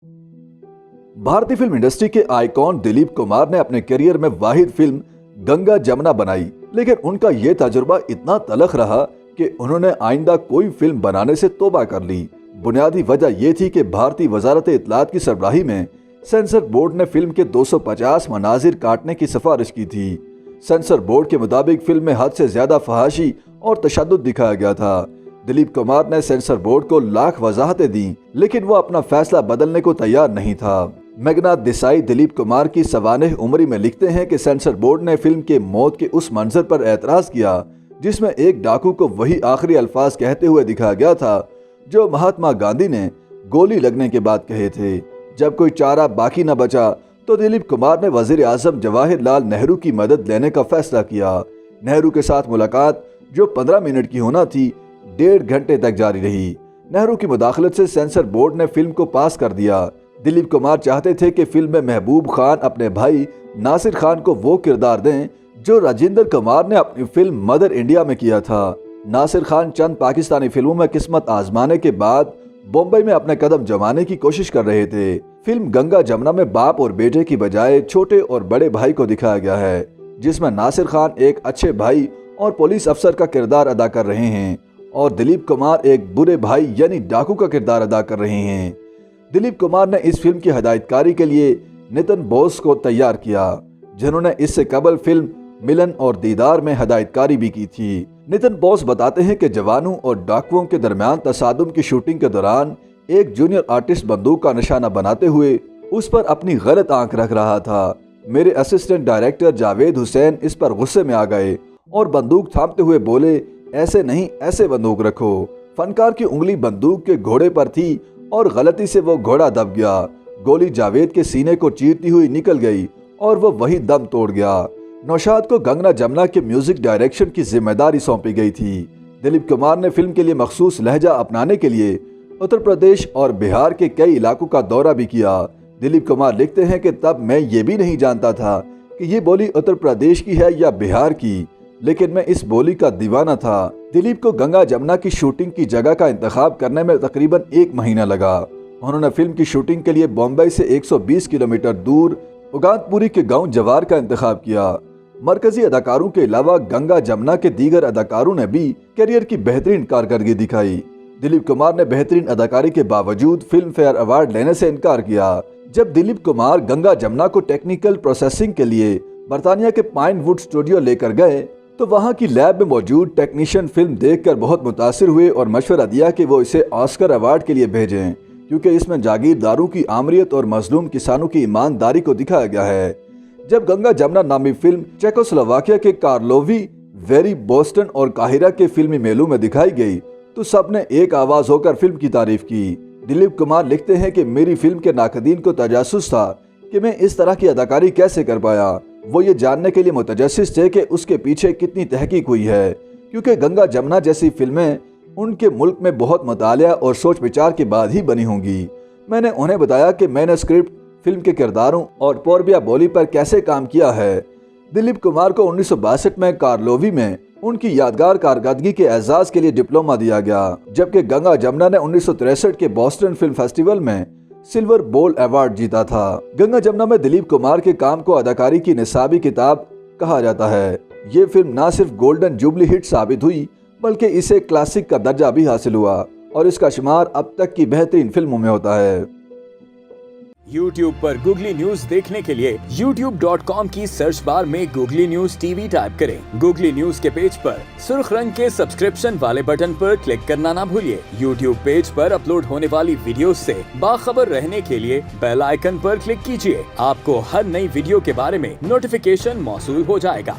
भारतीय film industry के icon Dilip Kumar ने अपने करियर में वाहिद फिल्म गंगा जमुना बनाई, लेकिन उनका यह तजुर्बा इतना तलख रहा कि उन्होंने आइंदा कोई फिल्म बनाने से तौबा कर ली। बुनियादी वजह यह थी कि भारतीय वजारत इत्तलात की सरबराही में सेंसर बोर्ड ने फिल्म के 250 मनाजिर काटने की सिफारिश की थी। सेंसर बोर्ड के मुताबिक फिल्म में हद से ज्यादा फहाशी और तशद्दुद दिखाया गया था। दिलीप कुमार ने सेंसर बोर्ड को लाख वजाहतें दी, लेकिन वो अपना फैसला बदलने को तैयार नहीं था। मेघनाथ देसाई दिलीप कुमार की सवानह उम्री में लिखते हैं कि सेंसर बोर्ड ने फिल्म के मौत के उस मंजर पर एतराज किया जिसमें एक डाकू को वही आखिरी अल्फाज कहते हुए दिखाया गया था जो महात्मा गांधी ने गोली लगने के बाद कहे थे। जब कोई चारा बाकी न बचा तो दिलीप कुमार ने वजीर आजम जवाहरलाल नेहरू की मदद लेने का फैसला किया। नेहरू के साथ मुलाकात जो 15 मिनट की होना थी 1.5 घंटे तक जारी रही। नेहरू की मुदाखलत से सेंसर बोर्ड ने फिल्म को पास कर दिया। दिलीप कुमार चाहते थे कि फिल्म में महबूब खान अपने भाई नासिर खान को वो किरदार दें जो राजेंद्र कुमार ने अपनी फिल्म मदर इंडिया में किया था। नासिर खान चंद पाकिस्तानी फिल्मों में किस्मत आजमाने के बाद बॉम्बे में अपने कदम जमाने की कोशिश कर रहे थे। फिल्म गंगा जमुना में बाप और बेटे की बजाय छोटे और बड़े भाई को दिखाया गया है, जिसमें नासिर खान एक अच्छे भाई और पुलिस अफसर का किरदार अदा कर रहे हैं और दिलीप कुमार एक बुरे भाई यानी डाकू का किरदार अदा कर रहे हैं। दिलीप कुमार ने इस फिल्म की हिदायतकारी के लिए नितिन बोस को तैयार किया, जिन्होंने इससे कबल फिल्म मिलन और दीदार में हिदायतकारी भी की थी। नितिन बोस बताते हैं कि जवानों और डाकुओं के दरमियान तसादुम की शूटिंग के दौरान एक जूनियर आर्टिस्ट बंदूक का निशाना बनाते हुए उस पर अपनी गलत आंख रख रहा था। मेरे असिस्टेंट डायरेक्टर जावेद हुसैन इस पर गुस्से में आ गए और बंदूक थामते हुए बोले, ऐसे नहीं ऐसे बंदूक रखो। फनकार की उंगली बंदूक के घोड़े पर थी और गलती से वो घोड़ा दब गया। गोली जावेद के सीने को चीरती हुई निकल गई और वो वही दम तोड़ गया। नौशाद को गंगा जमुना के म्यूजिक डायरेक्शन की जिम्मेदारी सौंपी गई थी। दिलीप कुमार ने फिल्म के लिए मखसूस लहजा अपनाने के लिए उत्तर प्रदेश और बिहार के कई इलाकों का दौरा भी किया। दिलीप कुमार लिखते हैं कि तब मैं ये भी नहीं जानता था कि ये बोली उत्तर प्रदेश की है या बिहार की, लेकिन मैं इस बोली का दीवाना था। दिलीप को गंगा जमुना की शूटिंग की जगह का इंतखाब करने में तकरीबन 1 महीना लगा। उन्होंने फिल्म की शूटिंग के लिए बॉम्बे से 120 किलोमीटर दूर उगातपुरी के गांव जवार का इंतखाब किया। मरकजी अदाकारों के अलावा गंगा जमुना के दीगर अदाकारों ने भी करियर की बेहतरीन कारकर्दगी दिखाई। दिलीप कुमार ने बेहतरीन अदाकारी के बावजूद फिल्म फेयर अवार्ड लेने से इनकार किया। जब दिलीप कुमार गंगा जमुना को टेक्निकल प्रोसेसिंग के लिए बरतानिया के पाइनवुड स्टूडियो लेकर गए तो वहां की लैब में मौजूद टेक्नीशियन फिल्म देखकर बहुत मुतासिर हुए और मशवरा दिया कि वो इसे ऑस्कर अवार्ड के लिए भेजें, क्योंकि इसमें जागीरदारों की आमरीत और मजलूम किसानों की ईमानदारी को दिखाया गया है। जब गंगा जमुना नामी फिल्म चेकोस्लोवाकिया के कार्लोवी वेरी बोस्टन और काहिरा के फिल्मी मेलों में दिखाई गई तो सबने एक आवाज होकर फिल्म की तारीफ की। दिलीप कुमार लिखते हैं कि मेरी फिल्म के नाकदीन को तजासुस था कि मैं इस तरह की अदाकारी कैसे कर पाया। वो ये जानने के लिए मुतजस्सिस थे कि उसके पीछे कितनी तहकीक हुई है, क्योंकि गंगा जमुना जैसी फिल्में उनके मुल्क में बहुत मुतालिया और सोच विचार के बाद ही बनी होंगी। मैंने उन्हें बताया कि मैंने स्क्रिप्ट, फिल्म के किरदारों और पोरबिया बोली पर कैसे काम किया है। दिलीप कुमार को 1962 में कार्लोवी में उनकी यादगार कारकर्दगी के एजाज के लिए डिप्लोमा दिया गया, जबकि गंगा जमुना ने 1963 के बोस्टन फिल्म फेस्टिवल में सिल्वर बॉल अवार्ड जीता था। गंगा जमुना में दिलीप कुमार के काम को अदाकारी की निसाबी किताब कहा जाता है। ये फिल्म न सिर्फ गोल्डन जुबली हिट साबित हुई बल्कि इसे क्लासिक का दर्जा भी हासिल हुआ और इसका शुमार अब तक की बेहतरीन फिल्मों में होता है। YouTube पर गूगली न्यूज देखने के लिए youtube.com की सर्च बार में गूगली न्यूज टीवी टाइप करें। गूगली न्यूज के पेज पर सुर्ख रंग के सब्सक्रिप्शन वाले बटन पर क्लिक करना ना भूलिए। YouTube पेज पर अपलोड होने वाली वीडियोस से बाखबर रहने के लिए बेल आइकन पर क्लिक कीजिए। आपको हर नई वीडियो के बारे में नोटिफिकेशन मौसूल हो जाएगा।